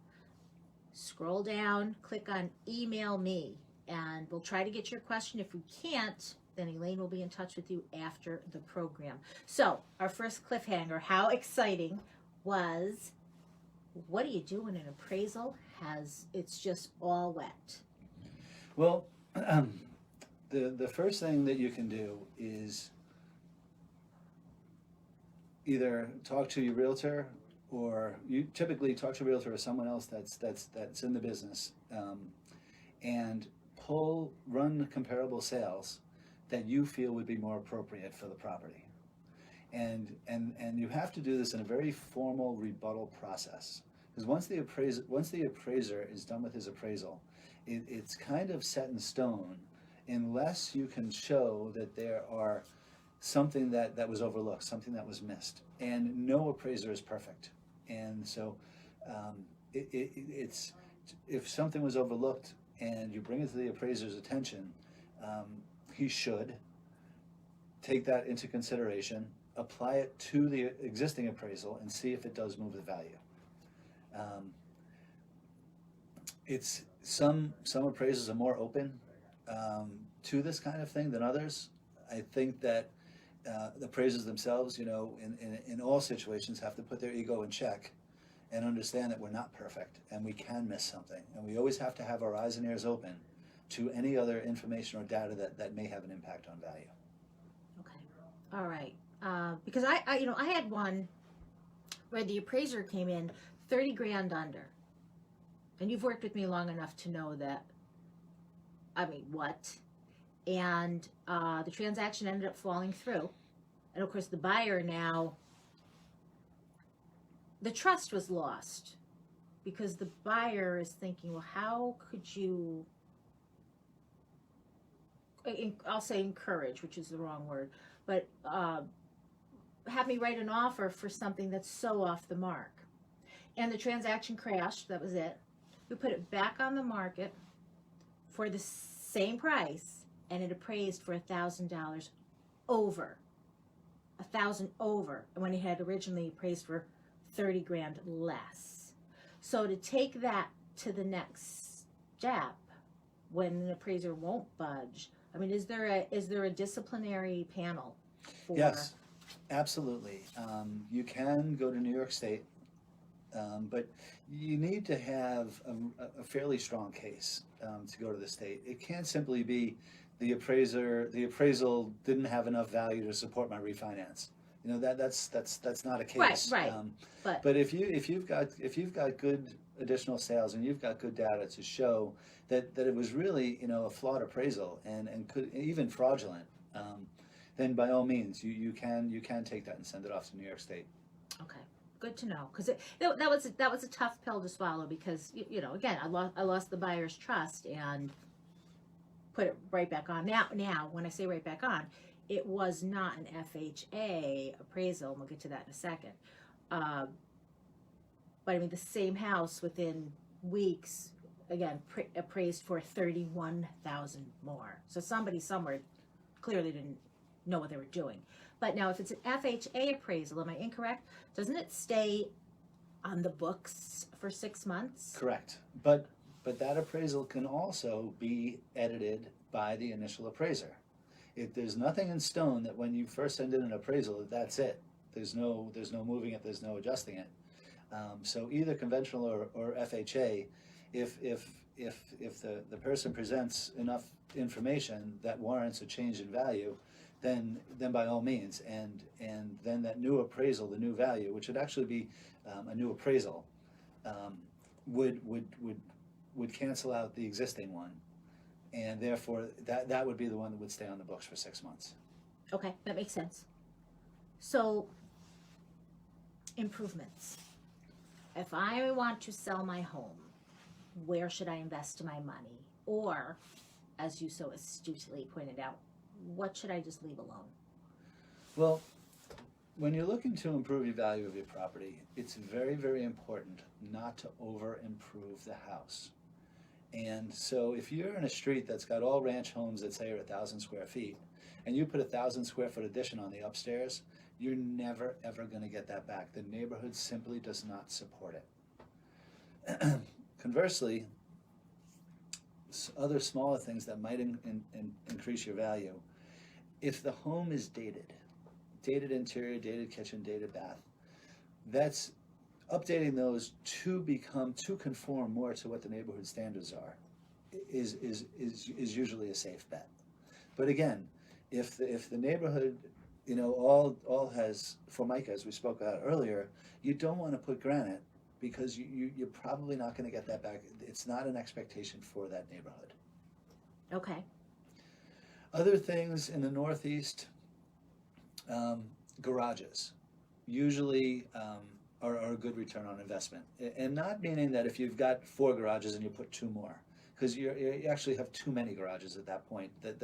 scroll down, click on email me, and we'll try to get your question. If we can't, then Elaine will be in touch with you after the program. So our first cliffhanger, how exciting, was what do you do when an appraisal it's just all wet? Well, the first thing that you can do is either talk to your realtor, or you typically talk to a realtor or someone else that's in the business, and run comparable sales that you feel would be more appropriate for the property. And you have to do this in a very formal rebuttal process, because once the appraiser is done with his appraisal, it's kind of set in stone, unless you can show that there are something that was overlooked, something that was missed. And no appraiser is perfect. And so it's if something was overlooked and you bring it to the appraiser's attention, he should take that into consideration, apply it to the existing appraisal, and see if it does move the value. It's some appraisers are more open to this kind of thing than others. I think that the appraisers themselves, in all situations, have to put their ego in check and understand that we're not perfect and we can miss something, and we always have to have our eyes and ears open to any other information or data that may have an impact on value. Okay, all right. Because I had one where the appraiser came in 30 grand under. And you've worked with me long enough to know that, I mean, what? And the transaction ended up falling through. And of course, the buyer now, the trust was lost because the buyer is thinking, well, how could you, I'll say encourage, which is the wrong word, but have me write an offer for something that's so off the mark. And the transaction crashed, that was it. We put it back on the market for the same price, and it appraised for $1,000 over. $1,000 over, when it had originally appraised for 30 grand less. So to take that to the next step, when an appraiser won't budge, I mean, is there a disciplinary panel for? Yes, absolutely. You can go to New York State, but you need to have a fairly strong case to go to the state. It can't simply be the appraisal didn't have enough value to support my refinance. You know, that's not a case. Right. But if you've got good additional sales and you've got good data to show that it was really, you know, a flawed appraisal and could even fraudulent, then by all means you can take that and send it off to New York State. Okay, good to know, because that was a tough pill to swallow, because you know, again, I lost the buyer's trust and put it right back on. Now when I say right back on, it was not an FHA appraisal, and we'll get to that in a second. But I mean, the same house within weeks, again, appraised for $31,000 more. So somebody somewhere clearly didn't know what they were doing. But now, if it's an FHA appraisal, am I incorrect? Doesn't it stay on the books for 6 months? Correct. But that appraisal can also be edited by the initial appraiser. There's nothing in stone that when you first send in an appraisal, that's it. There's no moving it. There's no adjusting it. So either conventional or FHA, if the person presents enough information that warrants a change in value, then by all means, and then that new appraisal, the new value, which would actually be a new appraisal, would cancel out the existing one, and therefore that would be the one that would stay on the books for 6 months. Okay, that makes sense. So, improvements. If I want to sell my home, where should I invest my money? Or, as you so astutely pointed out, what should I just leave alone? Well, when you're looking to improve the value of your property, it's very, very important not to over-improve the house. And so if you're in a street that's got all ranch homes that say are 1,000 square feet, and you put a 1,000 square foot addition on the upstairs, you're never, ever going to get that back. The neighborhood simply does not support it. Conversely, other smaller things that might increase your value, if the home is dated interior, dated kitchen, dated bath, that's updating those to conform more to what the neighborhood standards are is usually a safe bet. But again, if the neighborhood, you know, all has Formica, as we spoke about earlier, you don't want to put granite, because you're probably not going to get that back. It's not an expectation for that neighborhood. Okay. Other things in the Northeast, garages usually are a good return on investment. And not meaning that if you've got 4 garages and you put 2 more, because you actually have too many garages at that point, that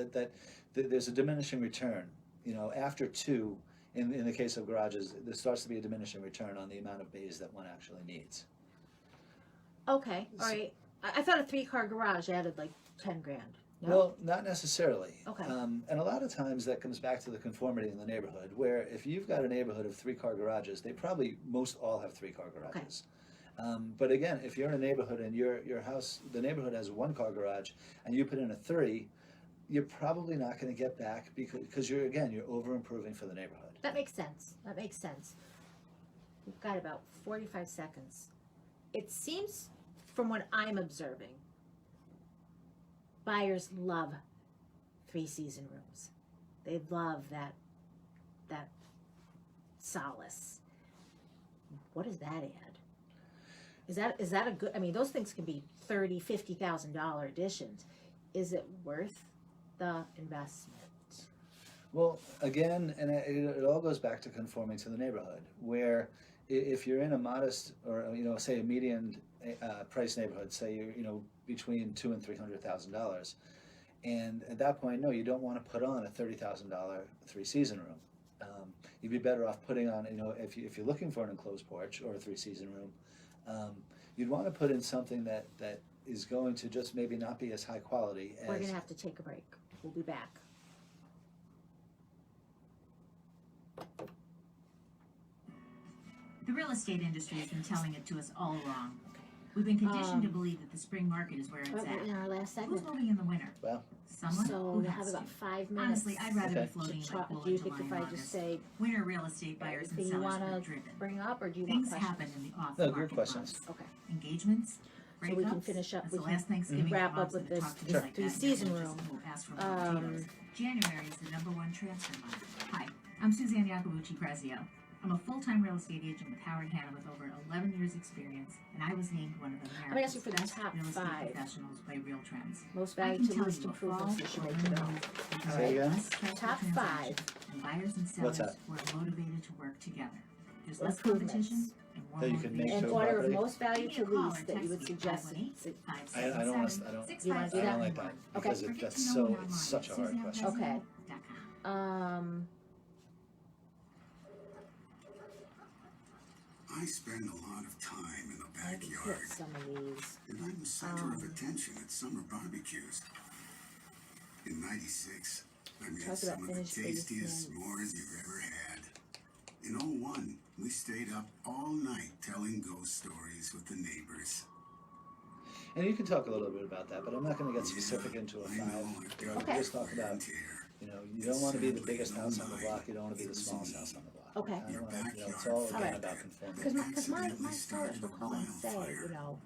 there's a diminishing return. You know, after 2, in the case of garages, there starts to be a diminishing return on the amount of bays that one actually needs. Okay, all right. I thought a 3-car garage added like 10 grand. No? Well, not necessarily. Okay. And a lot of times that comes back to the conformity in the neighborhood, where if you've got a neighborhood of 3-car garages, they probably most all have 3-car garages. Okay. But again, if you're in a neighborhood and your house, the neighborhood has a 1-car garage, and you put in a 3, you're probably not going to get back because you're over improving for the neighborhood. That makes sense. That makes sense. We've got about 45 seconds. It seems, from what I'm observing, buyers love 3-season rooms. They love that solace. what does that add? Is that a good, I mean, those things can be $30,000-$50,000 additions. Is it worth the investment? Well, again, and it all goes back to conforming to the neighborhood, where if you're in a modest, or, you know, say a median price neighborhood, say you're, you know, between $200,000 and $300,000, and at that point, no, you don't want to put on a $30,000 three-season room. You'd be better off putting on, you know, if you're looking for an enclosed porch or a three-season room, you'd want to put in something that is going to just maybe not be as high quality as. We're gonna have to take a break. We'll be back. The real estate industry has been telling it to us all along. We've been conditioned to believe that the spring market is where it's We're at. in our last Who's segment. moving in the winter? Well, Someone So who we'll have has to. about 5 minutes. Honestly, I'd rather Okay. be floating in to my talk. pool Do in you July think if and I just August. say Winter real estate buyers and anything you sellers wanna are driven. bring up, or do you want Things questions? happen in the No, off-market good questions. months. Okay. Engagements, So we can breakups. finish up- That's we the can last Thanksgiving wrap your up mom's with gonna this- talk to me this like that, three-season and room. just won't ask for more potatoes. January is the #1 transfer month. Hi, I'm Suzanne Prezio. I'm a full-time real estate agent with Howard Hanna with over 11 years experience, and I was named one of gonna ask you America's for the best top real estate 5. professionals by Real Trends. Most I value can to tell least you a fall improvements you should or make winter to the move home. will bring Say you a again? less stressful Top transaction, 5. and buyers and What's sellers that? who are motivated to work together. There's Or less improvements. competition and more That you can make motivation. In to a order of property? most value Give to me a call or least that you text would me suggest. 518-577-6571. I don't want do I don't like that Okay. because Forget that's to know so me it's online such a at hard question. Okay. SuzannePrezio.com. I spend a lot of time in the I can backyard, hit some of these. and I'm the center of attention at summer barbecues. In '96, I made Talk some about of the finished tastiest basements. s'mores you've ever had. In '01, we stayed up all night telling ghost stories with the neighbors. And you can talk a little bit about that, but I'm not going to get specific into a I 5. know, You know, Okay. just talk about, you know, you don't want to be the biggest house on the block. You don't want to be the smallest house on the block. Okay. I don't want to, you know, it's all again Alright. about conforming. Because my sellers will call and say, you know,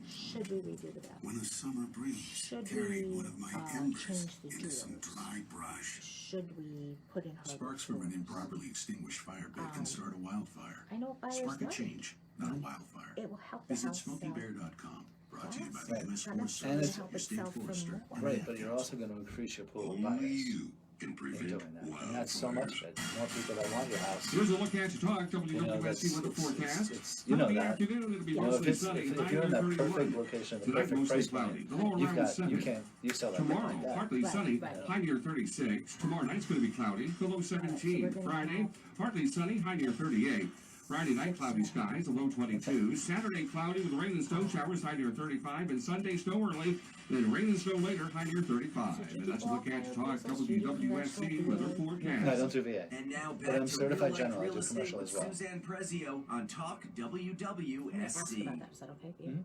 should we redo the bathroom? When a summer breeze Should carried we, one of my change embers the into some doors? dry brush. Should we put in hardwood Sparks from an floors? improperly extinguished fire pit can start a wildfire. I know buyers Spark a know. change, not a wildfire. It will help the Visit house sell. SmokeyBear.com. Brought to you by the Yes. MS Not Forest necessarily Service, help your it state sell for forester, more. and Right, ad but you're council. also going to increase your pool of Only buyers you can in prevent doing that. And that's so much wildfires. that more people that want your house. Here's a look at your talk, WWSC weather it's- forecast. it's- you know For the that. afternoon, it'll be You know, mostly if sunny, you're in that 31. perfect location, the Tonight, perfect mostly price cloudy. point, The low you've around got, 7. you sell that Tomorrow, like that. partly Right, sunny, right. high near 36. Tomorrow night's going to be cloudy, the low 17. we're gonna Friday, have- partly sunny, high near 38. Friday night, cloudy skies, the low 22. Saturday, cloudy with rain and snow showers, high near 35. And Sunday, snow early, then rain and snow later, high near 35. And that's a look at your talk, WWSC weather No, I forecast. don't do VA. And now back But I'm to certified real life general. I real do estate commercial with as well. Suzanne Prezio on Talk I'm gonna ask WWSC. about that. Is that okay for you?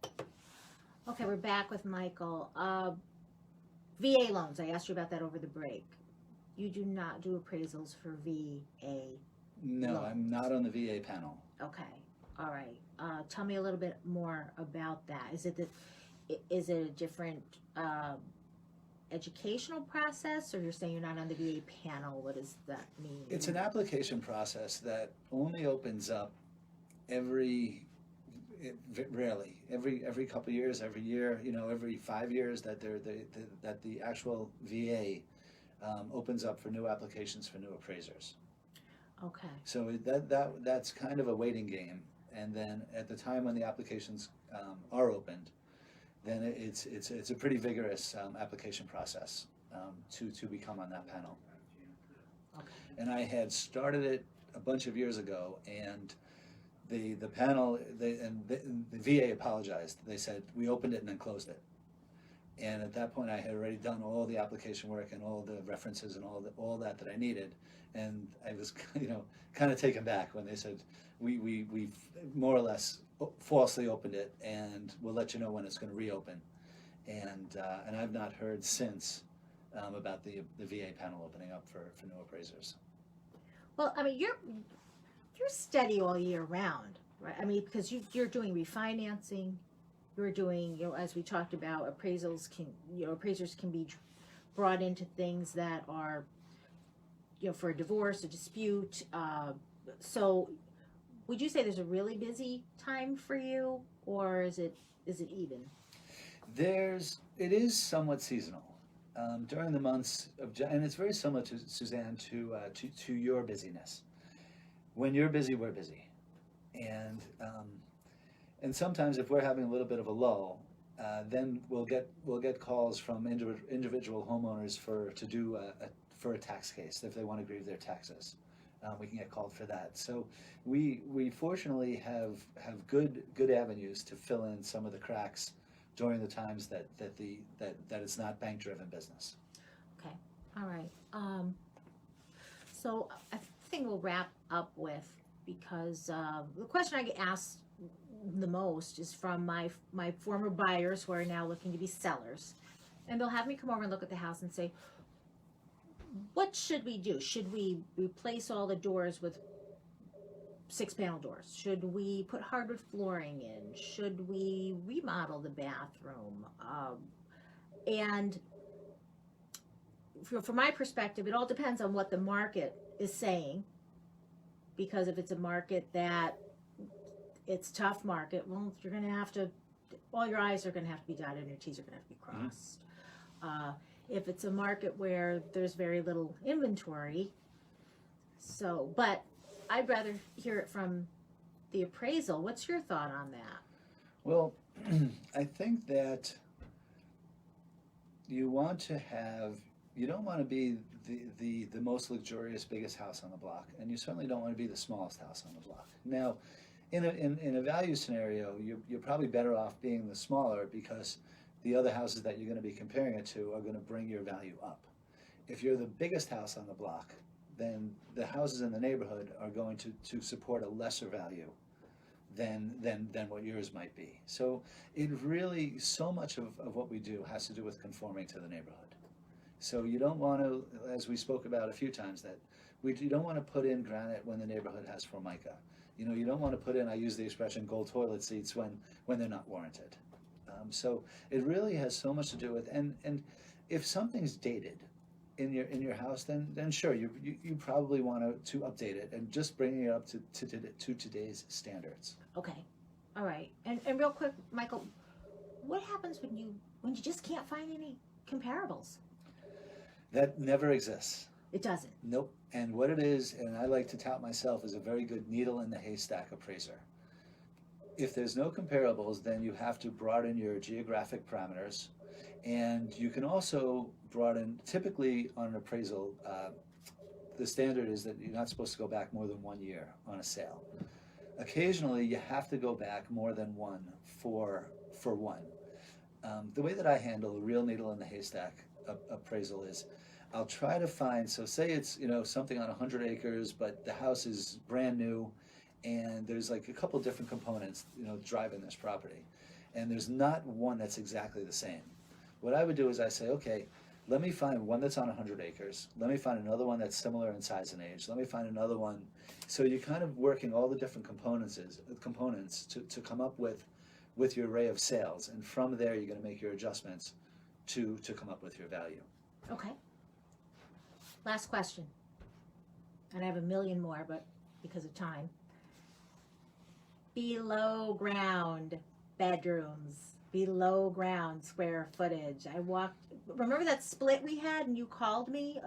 Mm-hmm. Okay, we're back with Michael. VA loans. I asked you about that over the break. You do not do appraisals for VA. No, I'm not on the VA panel. Okay, all right. Tell me a little bit more about that. Is it a different educational process, or you're saying you're not on the VA panel? What does that mean? It's an application process that only opens up rarely, every couple of years, every year, you know, every 5 years that that the actual VA opens up for new applications for new appraisers. Okay. So that's kind of a waiting game, and then at the time when the applications are opened, then it's a pretty vigorous application process to become on that panel. Okay. And I had started it a bunch of years ago, and the panel the VA apologized. They said we opened it and then closed it. And at that point, I had already done all the application work and all the references and all that I needed, and I was kind of taken back when they said we've more or less falsely opened it, and we'll let you know when it's going to reopen. And I've not heard since about the VA panel opening up for new appraisers. Well, I mean, you're steady all year round, right? I mean, because you're doing refinancing, you're doing, as we talked about, appraisals appraisers can be brought into things that are, for a divorce, a dispute. So would you say there's a really busy time for you, or is it even? It is somewhat seasonal. During the months of, and it's very similar to Suzanne, to your busyness. When you're busy, we're busy. And sometimes if we're having a little bit of a lull, then we'll get calls from individual homeowners for a tax case if they want to grieve their taxes. We can get called for that. So we fortunately have good avenues to fill in some of the cracks during the times that it's not bank driven business. Okay, all right. So I think we'll wrap up with, because the question I get asked the most is from my former buyers who are now looking to be sellers, and they'll have me come over and look at the house and say, what should we do? Should we replace all the doors with 6-panel doors? Should we put hardwood flooring in? Should we remodel the bathroom? And from my perspective, it all depends on what the market is saying, because if it's a market that it's tough market, well, you're going to have to, all your I's are going to have to be dotted and your T's are going to have to be crossed. If it's a market where there's very little inventory, but I'd rather hear it from the appraisal. What's your thought on that? Well, I think that you don't want to be the most luxurious, biggest house on the block, and you certainly don't want to be the smallest house on the block. Now, in a value scenario, you're probably better off being the smaller, because the other houses that you're going to be comparing it to are going to bring your value up. If you're the biggest house on the block, then the houses in the neighborhood are going to support a lesser value than what yours might be. So it really, so much of what we do has to do with conforming to the neighborhood. So you don't want to, as we spoke about a few times, that you don't want to put in granite when the neighborhood has Formica. You don't want to put in, I use the expression, gold toilet seats when they're not warranted. So it really has so much to do with, and if something's dated in your house, then sure, you probably want to update it and just bring it up to today's standards. Okay, all right. And real quick, Michael, what happens when you just can't find any comparables? That never exists. It doesn't. Nope. And what it is, and I like to tout myself as a very good needle in the haystack appraiser. If there's no comparables, then you have to broaden your geographic parameters, and you can also broaden, typically on an appraisal, the standard is that you're not supposed to go back more than 1 year on a sale. Occasionally, you have to go back more than one for one. The way that I handle a real needle in the haystack appraisal is, I'll try to find, so say it's something on 100 acres, but the house is brand new, and there's like a couple different components driving this property, and there's not one that's exactly the same. What I would do is I say, okay, let me find one that's on 100 acres, let me find another one that's similar in size and age, let me find another one. So you're kind of working all the different components to come up with your array of sales, and from there you're going to make your adjustments to come up with your value. Okay. Last question. And I have a million more, but because of time. Below ground bedrooms, below ground square footage. Remember that split we had, and you called me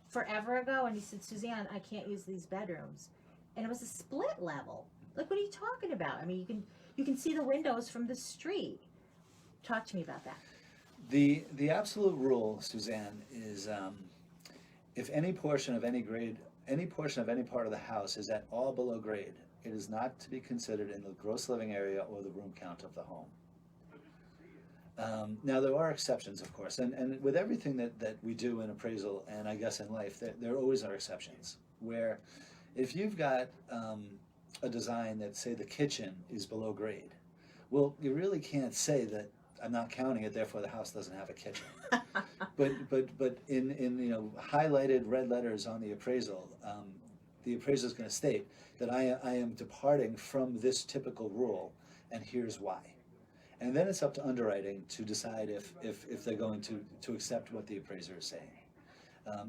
forever ago and you said, Suzanne, I can't use these bedrooms. And it was a split level. Like, what are you talking about? I mean, you can see the windows from the street. Talk to me about that. The absolute rule, Suzanne, is if any portion of any grade, any portion of any part of the house is at all below grade, it is not to be considered in the gross living area or the room count of the home. Now, there are exceptions, of course, and with everything that we do in appraisal, and I guess in life, there always are exceptions, where if you've got a design that, say, the kitchen is below grade, well, you really can't say that I'm not counting it, therefore the house doesn't have a kitchen. but in highlighted red letters on the appraisal, the appraiser is going to state that I am departing from this typical rule, and here's why. And then it's up to underwriting to decide if they're going to accept what the appraiser is saying.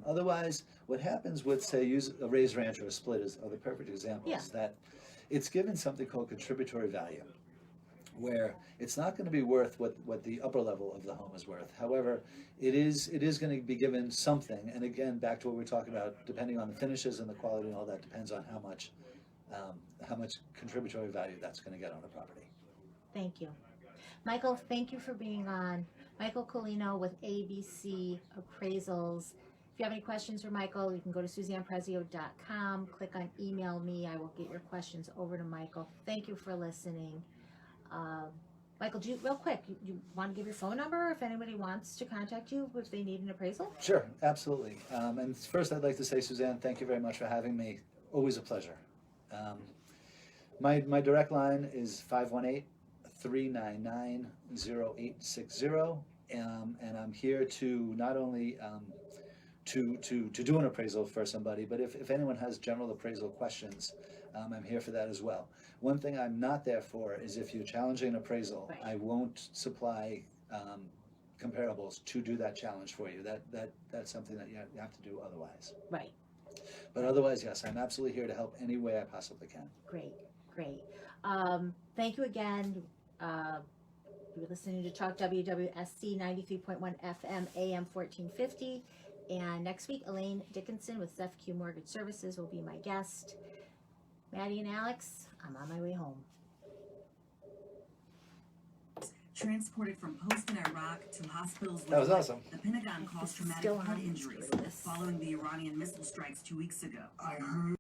Otherwise, what happens with, say, use a raised ranch or a split are the perfect examples. Yeah. That it's given something called contributory value, where it's not going to be worth what the upper level of the home is worth. However, it is going to be given something, and again, back to what we we're talking about, depending on the finishes and the quality and all that, depends on how much contributory value that's going to get on the property. Thank you. Michael, thank you for being on. Michael Colino with ABC Appraisals. If you have any questions for Michael, you can go to SuzannePrezio.com, click on email me. I will get your questions over to Michael. Thank you for listening. Michael, real quick, you want to give your phone number if anybody wants to contact you if they need an appraisal? Sure, absolutely. And first I'd like to say, Suzanne, thank you very much for having me. Always a pleasure. My direct line is 518-399-0860, and I'm here to not only to do an appraisal for somebody, but if anyone has general appraisal questions, I'm here for that as well. One thing I'm not there for is if you're challenging an appraisal, Right. I won't supply comparables to do that challenge for you. That's something that you have to do otherwise. Right. But otherwise, yes, I'm absolutely here to help any way I possibly can. Great. Thank you again. You're listening to Talk WWSC 93.1 FM AM 1450. And next week, Elaine Dickinson with ZFQ Mortgage Services will be my guest. Maddie and Alex, I'm on my way home. Transported from post in Iraq to hospitals with That was awesome. The Pentagon caused traumatic Still head on injuries this. following the Iranian missile strikes 2 weeks ago. I heard